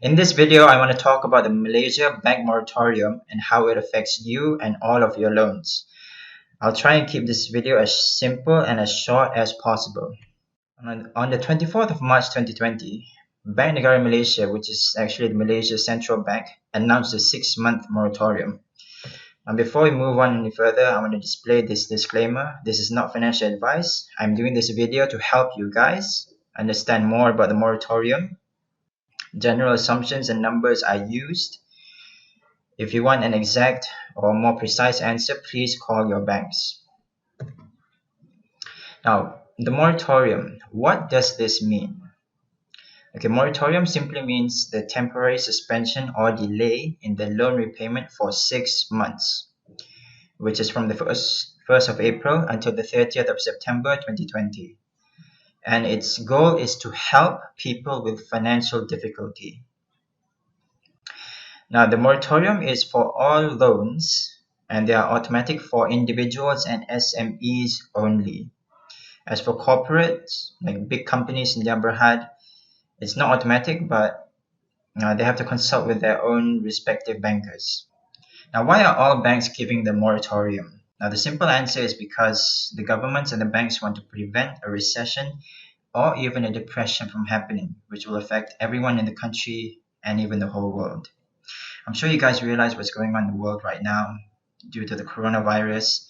In this video, I want to talk about the Malaysia Bank Moratorium and how it affects you and all of your loans. I'll try and keep this video as simple and as short as possible. On the 24th of March 2020, Bank Negara Malaysia, which is actually the Malaysia Central Bank, announced a 6-month moratorium. And before we move on any further, I want to display this disclaimer. This is not financial advice. I'm doing this video to help you guys understand more about the moratorium. General assumptions and numbers are used. If you want an exact or more precise answer, please call your banks. Now, the moratorium, what does this mean? Okay, moratorium simply means the temporary suspension or delay in the loan repayment for 6 months, which is from the 1st of April until the 30th of September 2020. And its goal is to help people with financial difficulty. Now, the moratorium is for all loans, and they are automatic for individuals and SMEs only. As for corporates, like big companies in Berhad, it's not automatic, but they have to consult with their own respective bankers. Now, why are all banks giving the moratorium? Now, the simple answer is because the governments and the banks want to prevent a recession or even a depression from happening, which will affect everyone in the country and even the whole world. I'm sure you guys realize what's going on in the world right now due to the coronavirus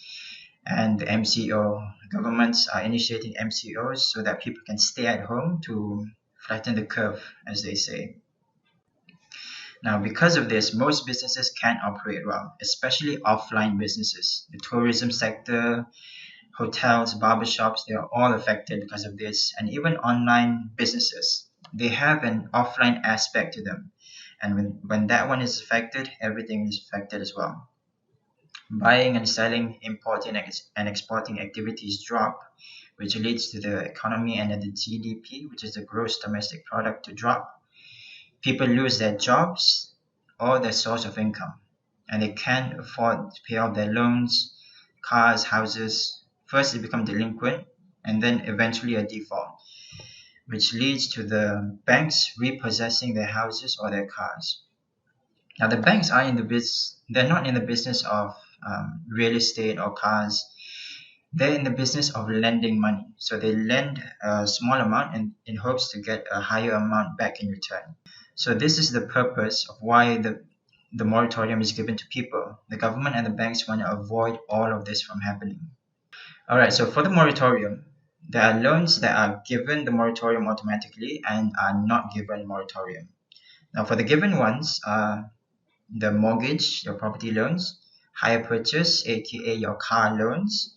and the MCO. Governments are initiating MCOs so that people can stay at home to flatten the curve, as they say. Now, because of this, most businesses can't operate well, especially offline businesses. The tourism sector, hotels, barbershops, they are all affected because of this. And even online businesses, they have an offline aspect to them. And when that one is affected, everything is affected as well. Buying and selling, importing and exporting activities drop, which leads to the economy and the GDP, which is the gross domestic product, to drop. People lose their jobs or their source of income, and they can't afford to pay off their loans, cars, houses. First, they become delinquent, and then eventually a default, which leads to the banks repossessing their houses or their cars. Now, the banks are they're not in the business of real estate or cars. They're in the business of lending money. So they lend a small amount in hopes to get a higher amount back in return. So this is the purpose of why the moratorium is given to people. The government and the banks want to avoid all of this from happening. Alright, so for the moratorium, there are loans that are given the moratorium automatically and are not given moratorium. Now, for the given ones, the mortgage, your property loans, hire purchase, aka your car loans,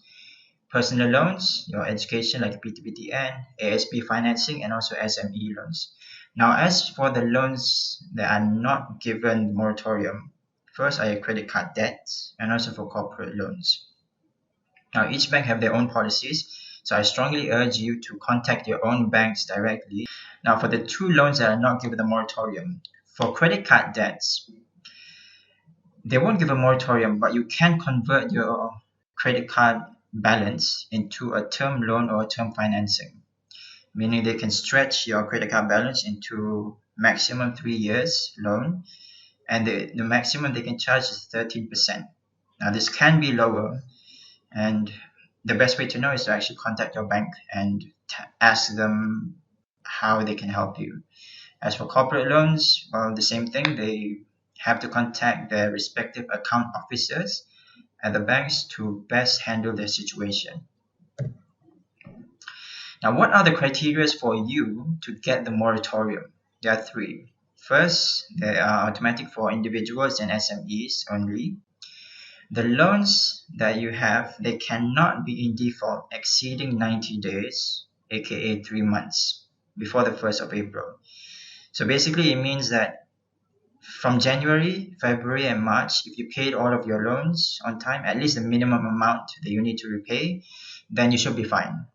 personal loans, your education like PTPTN, ASB financing, and also SME loans. Now, as for the loans that are not given moratorium, first are your credit card debts and also for corporate loans. Now, each bank have their own policies, so I strongly urge you to contact your own banks directly. Now, for the two loans that are not given the moratorium, for credit card debts, they won't give a moratorium, but you can convert your credit card balance into a term loan or a term financing, meaning they can stretch your credit card balance into maximum 3 years loan, and the maximum they can charge is 13%. Now, this can be lower, and the best way to know is to actually contact your bank and ask them how they can help you. As for corporate loans, well, the same thing. They have to contact their respective account officers at the banks to best handle their situation. Now, what are the criteria for you to get the moratorium? There are 3. First, they are automatic for individuals and SMEs only. The loans that you have, they cannot be in default exceeding 90 days, aka 3 months, before the 1st of April. So basically, it means that from January, February, and March, if you paid all of your loans on time, at least the minimum amount that you need to repay, then you should be fine.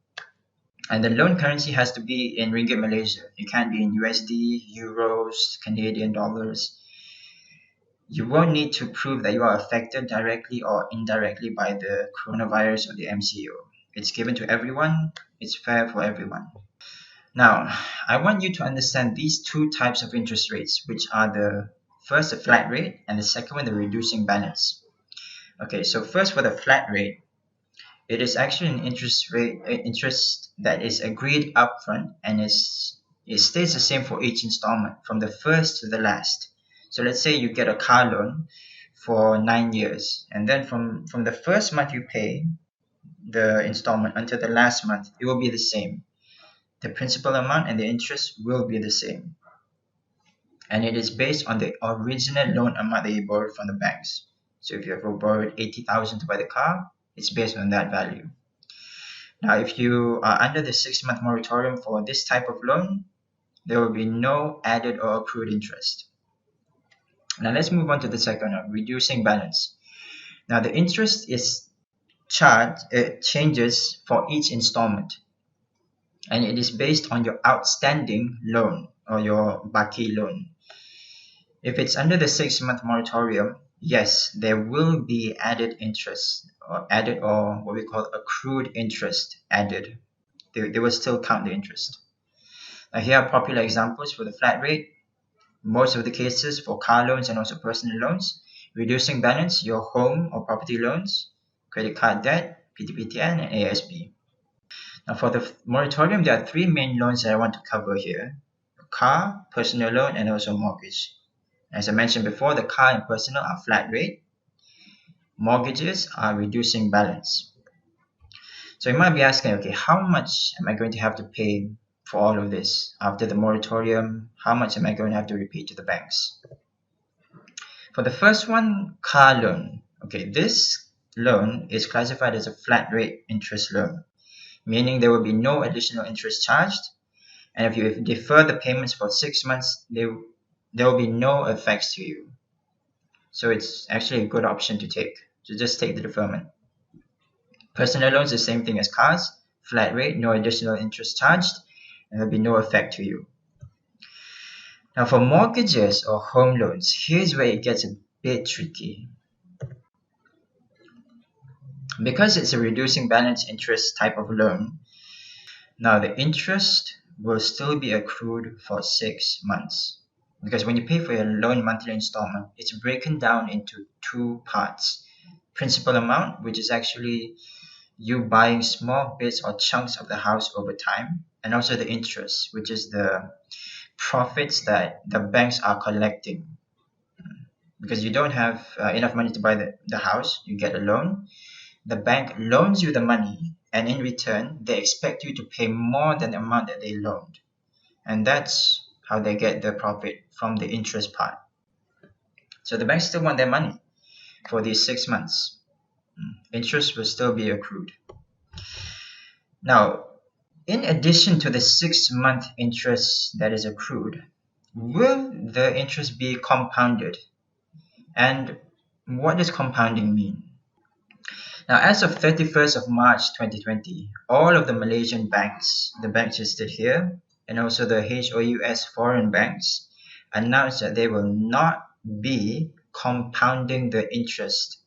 And the loan currency has to be in Ringgit Malaysia. It can't be in USD, Euros, Canadian dollars. You won't need to prove that you are affected directly or indirectly by the coronavirus or the MCO. It's given to everyone. It's fair for everyone. Now, I want you to understand these two types of interest rates, which are the first, the flat rate, and the second one, the reducing balance. Okay, so first for the flat rate, it is actually an interest that is agreed upfront, and it stays the same for each installment from the first to the last. So let's say you get a car loan for 9 years, and then from the first month you pay the installment until the last month, it will be the same. The principal amount and the interest will be the same, and it is based on the original loan amount that you borrowed from the banks. So if you have borrowed 80,000 to buy the car, it's based on that value. Now, if you are under the 6-month moratorium for this type of loan, there will be no added or accrued interest. Now, let's move on to the second one, reducing balance. Now, the interest is charged, it changes for each installment, and it is based on your outstanding loan or your baki loan. If it's under the 6-month moratorium, yes, there will be added interest or what we call accrued interest added. They will still count the interest. Now, here are popular examples for the flat rate. Most of the cases for car loans and also personal loans, reducing balance, your home or property loans, credit card debt, PTPTN, and ASB. Now, for the moratorium, there are 3 main loans that I want to cover here: car, personal loan, and also mortgage. As I mentioned before, the car and personal are flat rate. Mortgages are reducing balance. So you might be asking, okay, how much am I going to have to pay for all of this? After the moratorium, how much am I going to have to repay to the banks? For the first one, car loan. Okay, this loan is classified as a flat rate interest loan, meaning there will be no additional interest charged. And if you defer the payments for 6 months, there will be no effects to you. So it's actually a good option to take. So just take the deferment. Personal loans, the same thing as cars, flat rate, no additional interest charged, and there'll be no effect to you. Now for mortgages or home loans, here's where it gets a bit tricky. Because it's a reducing balance interest type of loan, now the interest will still be accrued for 6 months. Because when you pay for your loan monthly installment, it's broken down into 2 parts. Principal amount, which is actually you buying small bits or chunks of the house over time, and also the interest, which is the profits that the banks are collecting. Because you don't have enough money to buy the house, you get a loan. The bank loans you the money, and in return, they expect you to pay more than the amount that they loaned. And that's how they get the profit from the interest part. So the banks still want their money for these 6 months. Interest will still be accrued. Now, in addition to the 6-month interest that is accrued, will the interest be compounded? And what does compounding mean? Now, as of 31st of March 2020, all of the Malaysian banks, the banks listed here, and also the HOUS foreign banks, announced that they will not be compounding the interest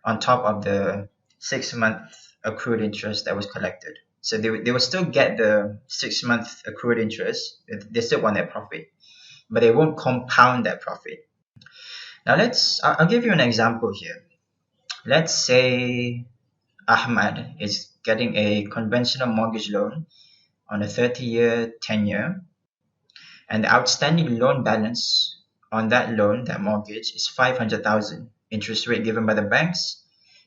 on top of the 6-month accrued interest that was collected. So they will still get the 6-month accrued interest. They still want their profit, but they won't compound that profit. Now I'll give you an example here. Let's say Ahmad is getting a conventional mortgage loan on a 30-year tenure, and the outstanding loan balance on that loan, that mortgage, is 500,000. Interest rate given by the banks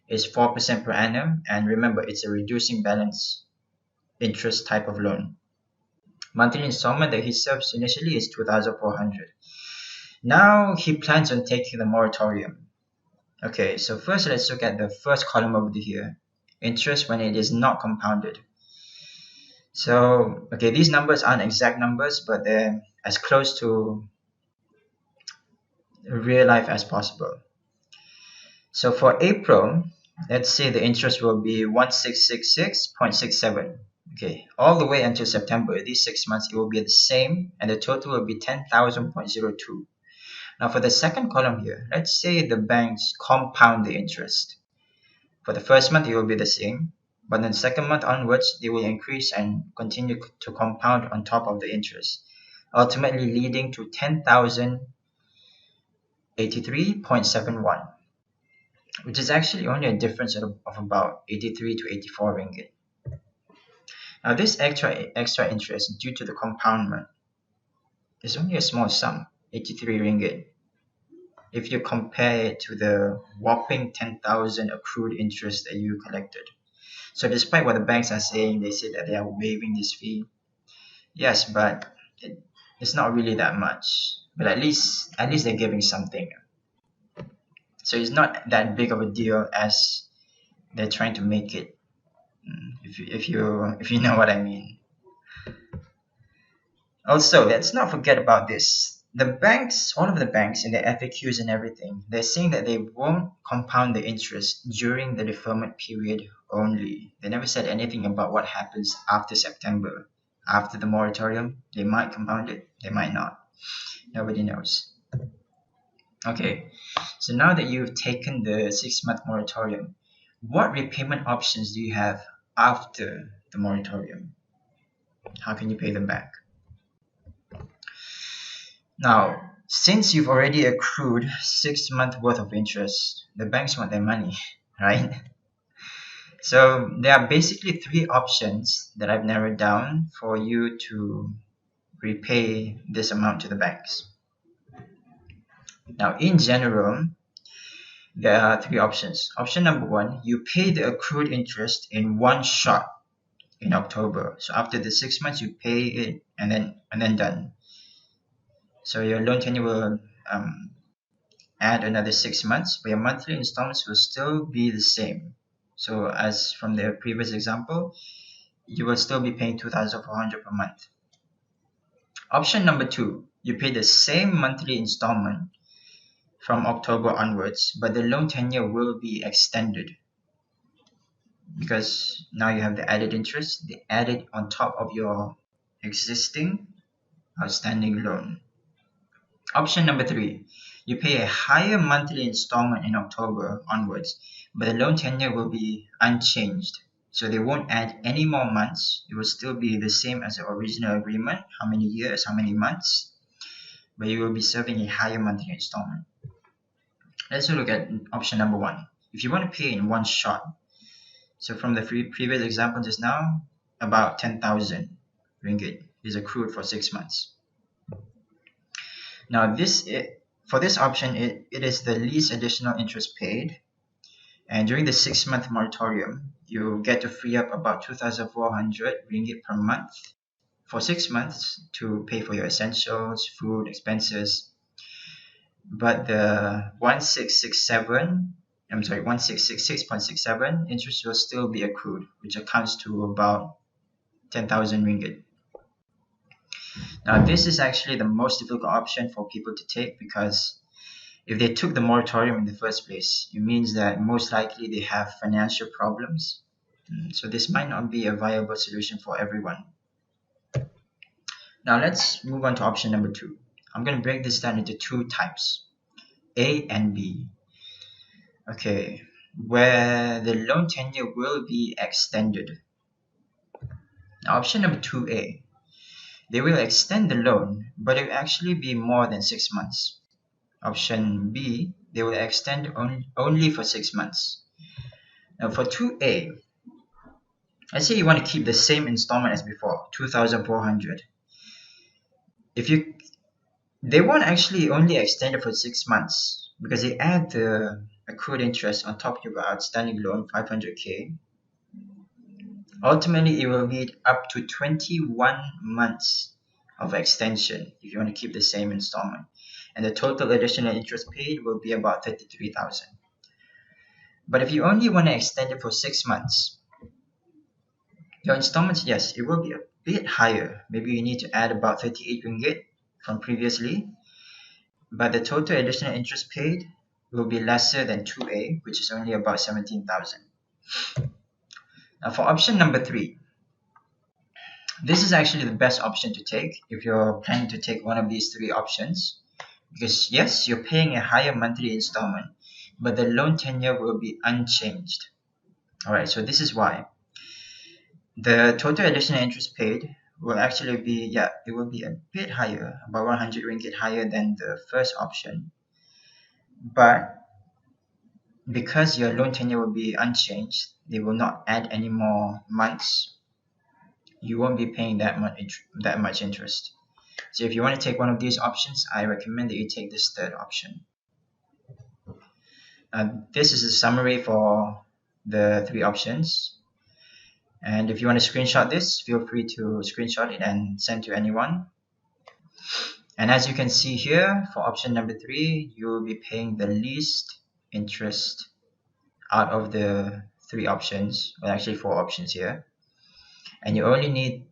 is 4% per annum, and remember, it's a reducing balance interest type of loan. Monthly installment that he serves initially is 2,400. Now he plans on taking the moratorium. Okay, so first let's look at the first column over here, interest when it is not compounded. So, okay, these numbers aren't exact numbers, but they're as close to real life as possible. So for April, let's say the interest will be 1666.67. Okay, all the way until September, these 6 months, it will be the same, and the total will be 10,000.02. Now for the second column here, let's say the banks compound the interest. For the first month, it will be the same. But then second month onwards, they will increase and continue to compound on top of the interest, ultimately leading to 10,083.71, which is actually only a difference of about 83 to 84 ringgit. Now this extra interest due to the compoundment is only a small sum, 83 ringgit, if you compare it to the whopping 10,000 accrued interest that you collected. So despite what the banks are saying, they say that they are waiving this fee. Yes, but it's not really that much. But at least they're giving something. So it's not that big of a deal as they're trying to make it. If you know what I mean. Also, let's not forget about this. The banks, all of the banks in the FAQs and everything, they're saying that they won't compound the interest during the deferment period only. They never said anything about what happens after September. After the moratorium, they might compound it, they might not. Nobody knows. Okay, so now that you've taken the 6-month moratorium, what repayment options do you have after the moratorium? How can you pay them back? Now, since you've already accrued 6 months worth of interest, the banks want their money, right? So there are basically 3 options that I've narrowed down for you to repay this amount to the banks. Now, in general, there are 3 options. Option number 1, you pay the accrued interest in one shot in October. So after the 6 months, you pay it and then done. So your loan tenure will add another 6 months, but your monthly installments will still be the same. So as from the previous example, you will still be paying 2,400 per month. Option number 2, you pay the same monthly installment from October onwards, but the loan tenure will be extended because now you have the added interest, they added on top of your existing outstanding loan. Option number 3, you pay a higher monthly installment in October onwards, but the loan tenure will be unchanged. So they won't add any more months. It will still be the same as the original agreement, how many years, how many months, but you will be serving a higher monthly installment. Let's look at option number 1. If you want to pay in one shot, so from the previous example just now, about 10,000 ringgit is accrued for 6 months. Now for this option, it is the least additional interest paid, and during the 6-month moratorium, you get to free up about 2,400 ringgit per month for 6 months to pay for your essentials, food, expenses. But the 1666.67 interest will still be accrued, which accounts to about 10,000 ringgit. Now this is actually the most difficult option for people to take, because if they took the moratorium in the first place, it means that most likely they have financial problems. So this might not be a viable solution for everyone. Now let's move on to option number 2. I'm going to break this down into 2 types, A and B. Okay, where the loan tenure will be extended. Now option number 2A, they will extend the loan, but it will actually be more than 6 months. Option B, they will extend only for 6 months. Now for 2A, let's say you want to keep the same installment as before, 2,400. They won't actually only extend it for 6 months, because they add the accrued interest on top of your outstanding loan, 500k. Ultimately, it will lead up to 21 months of extension if you want to keep the same installment, and the total additional interest paid will be about 33,000. But if you only want to extend it for 6 months, your installments, yes, it will be a bit higher. Maybe you need to add about 38 ringgit from previously, but the total additional interest paid will be lesser than 2A, which is only about 17,000. Now for option number 3, this is actually the best option to take if you're planning to take one of these 3 options, because yes, you're paying a higher monthly installment, but the loan tenure will be unchanged. Alright, so this is why. The total additional interest paid will actually be, yeah, it will be a bit higher, about 100 ringgit higher than the first option. But because your loan tenure will be unchanged, they will not add any more months. You won't be paying that much interest. So if you want to take one of these options, I recommend that you take this third option. This is a summary for the three options. And if you want to screenshot this, feel free to screenshot it and send to anyone. And as you can see here, for option number 3, you will be paying the least interest out of the 3 options, well actually 4 options here. And you only need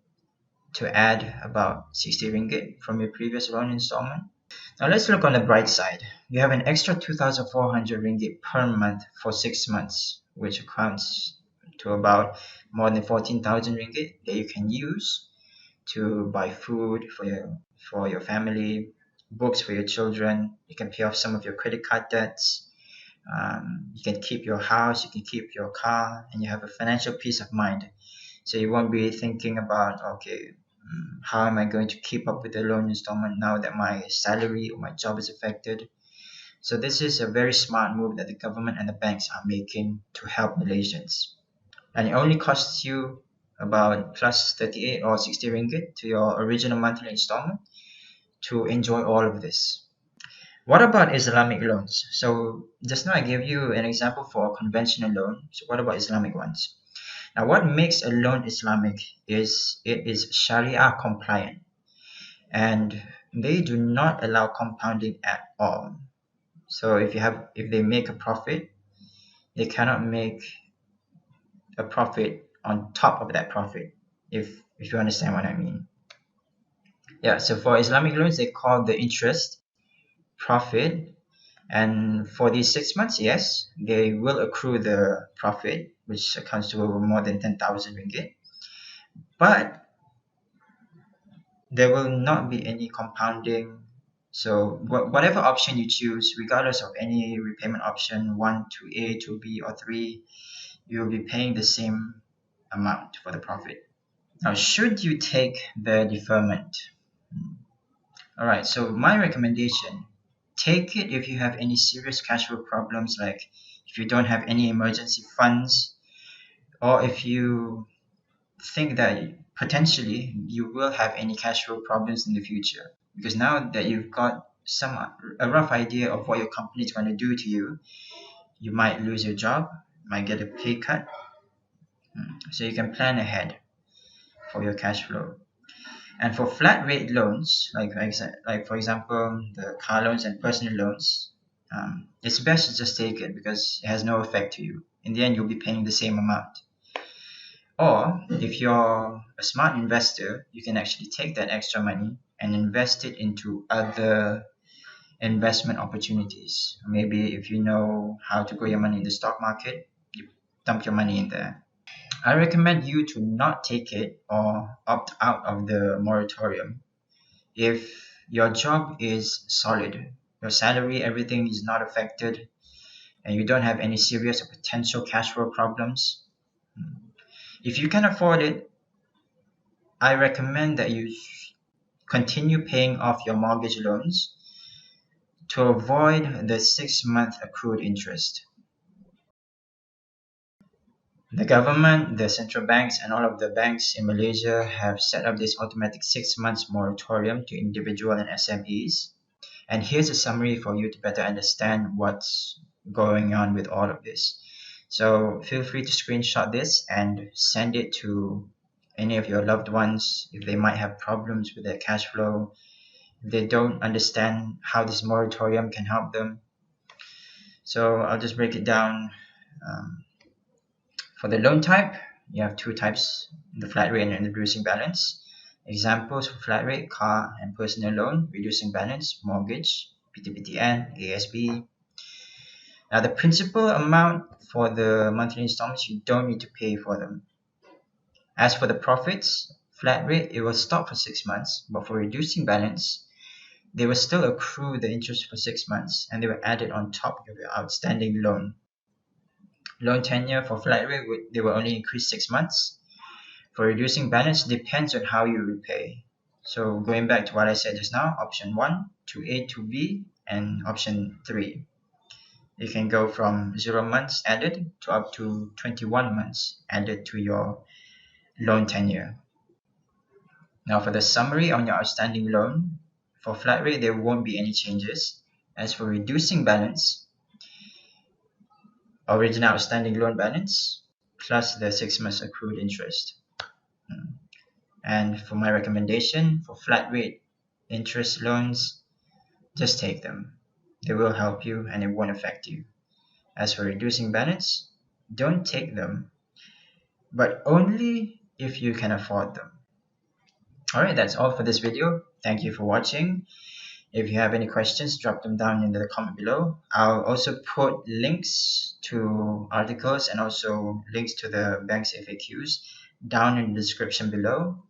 to add about 60 ringgit from your previous loan installment. Now let's look on the bright side. You have an extra 2,400 ringgit per month for 6 months, which accounts to about more than 14,000 ringgit that you can use to buy food for your family, books for your children. You can pay off some of your credit card debts. You can keep your house, you can keep your car, and you have a financial peace of mind. So you won't be thinking about, okay, how am I going to keep up with the loan installment now that my salary or my job is affected? So this is a very smart move that the government and the banks are making to help Malaysians. And it only costs you about plus 38 or 60 ringgit to your original monthly installment to enjoy all of this. What about Islamic loans? So just now I gave you an example for a conventional loan. So what about Islamic ones? Now what makes a loan Islamic is it is Sharia compliant, and they do not allow compounding at all. So if they make a profit, they cannot make a profit on top of that profit, if you understand what I mean. Yeah, so for Islamic loans, they call the interest profit, and for these 6 months, yes, they will accrue the profit, which accounts to more than 10,000 ringgit, but there will not be any compounding. So whatever option you choose, regardless of any repayment option, 1, 2A, 2B, or 3, you will be paying the same amount for the profit. Now, should you take the deferment? Alright, so my recommendation, take it if you have any serious cash flow problems, like if you don't have any emergency funds, or if you think that potentially you will have any cash flow problems in the future. Because now that you've got a rough idea of what your company is going to do to you, you might lose your job, might get a pay cut, so you can plan ahead for your cash flow. And for flat rate loans, like for example the car loans and personal loans, it's best to just take it because it has no effect to you. In the end, you'll be paying the same amount. Or if you're a smart investor, you can actually take that extra money and invest it into other investment opportunities. Maybe if you know how to grow your money in the stock market, you dump your money in there. I recommend you to not take it or opt out of the moratorium if your job is solid, your salary, everything is not affected, and you don't have any serious or potential cash flow problems. If you can afford it, I recommend that you continue paying off your mortgage loans to avoid the 6-month accrued interest. The government, the central banks, and all of the banks in Malaysia have set up this automatic 6 months moratorium to individual and SMEs. And here's a summary for you to better understand what's going on with all of this. So feel free to screenshot this and send it to any of your loved ones if they might have problems with their cash flow, if they don't understand how this moratorium can help them. So I'll just break it down. For the loan type, you have 2 types, the flat rate and the reducing balance. Examples for flat rate, car and personal loan, reducing balance, mortgage, PTPTN, ASB. Now the principal amount for the monthly installments, you don't need to pay for them. As for the profits, flat rate, it will stop for 6 months, but for reducing balance, they will still accrue the interest for 6 months and they will add it on top of your outstanding loan. Loan tenure for flat rate, they will only increase 6 months. For reducing balance, depends on how you repay. So going back to what I said just now, option 1 to A to B, and option 3. You can go from 0 months added to up to 21 months added to your loan tenure. Now for the summary on your outstanding loan, for flat rate there won't be any changes. As for reducing balance, original outstanding loan balance plus the 6 months accrued interest. And for my recommendation, for flat rate interest loans, just take them. They will help you and it won't affect you. As for reducing balance, don't take them, but only if you can afford them. Alright, that's all for this video. Thank you for watching. If you have any questions, drop them down in the comment below. I'll also put links to articles and also links to the bank's FAQs down in the description below.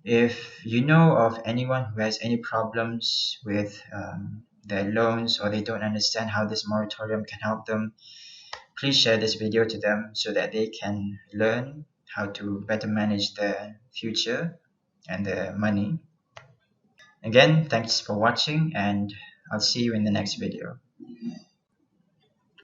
If you know of anyone who has any problems with their loans, or they don't understand how this moratorium can help them, please share this video to them so that they can learn how to better manage their future and their money. Again, thanks for watching, and I'll see you in the next video.